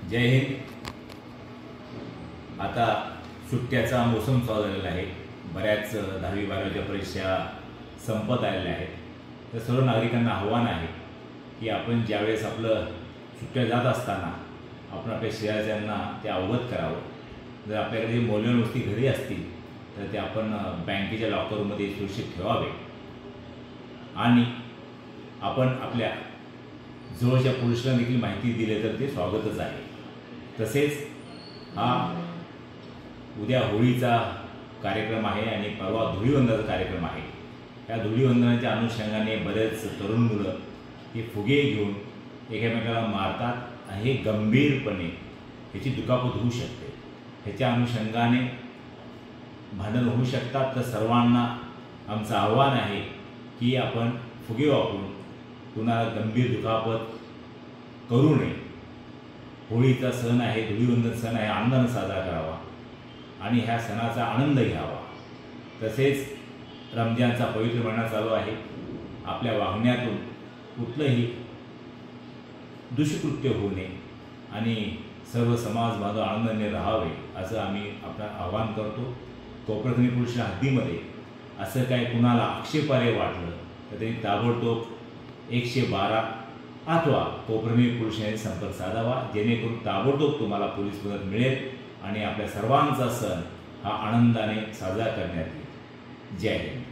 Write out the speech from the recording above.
जय हिंद। आता सुट्ट्याचा मोसम चालू झालेला आहे। बऱ्याच 10वी 12वीच्या परीक्षा संपत आलेल्या आहेत। तर सर्व नागरिकांना आव्हान आहे की आपण ज्यावेळेस आपलं सुट्ट्या जात असताना आपण आपल्या शेजाऱ्यांना ते अवगत करावं। जर आपल्याकडे मौल्यवान वस्तू घरी असतील तर ते आपण बँकेच्या लॉकरमध्ये सुरक्षित ठेवावे आणि आपण आपल्या जवळच्या पोलिसांना देखील माहिती दिली तर ते स्वागतच आहे। तसेच हा उद्या होळीचा कार्यक्रम आहे आणि परवा धुळीवंदनाचा कार्यक्रम आहे। या धुळीवंदनाच्या अनुषंगाने बरेच तरुण मुलं हे फुगे घेऊन एकमेकाला मारतात आणि हे गंभीरपणे ह्याची दुखापत होऊ शकते। ह्याच्या अनुषंगाने भांडण होऊ शकतात। तर सर्वांना आमचं आव्हान आहे की आपण फुगे वापरून कुणाला गंभीर दुखापत करू नये। होळीचा सण आहे, धुळीवंदन सण आहे, आनंदाने साजरा करावा आणि ह्या सणाचा आनंद घ्यावा। तसेच रमजानचा पवित्र महिना चालू आहे। आपल्या वागण्यातून कुठलंही दुष्कृत्य होऊ नये आणि सर्व समाज बांधव आनंदाने राहावे असं आम्ही आपल्याला आवाहन करतो। कोपरखनी पोलीस हद्दीमध्ये असं काय कुणाला आक्षेपार्ह वाटलं तर त्यांनी ताबडतोब 112 अथवा कोपरखनी पोलिसांशी संपर्क साधावा, जेणेकरून ताबडतोब तुम्हाला पोलीस मदत मिळेल आणि आपल्या सर्वांचा सण हा आनंदाने साजरा करण्यात येईल। जय हिंद।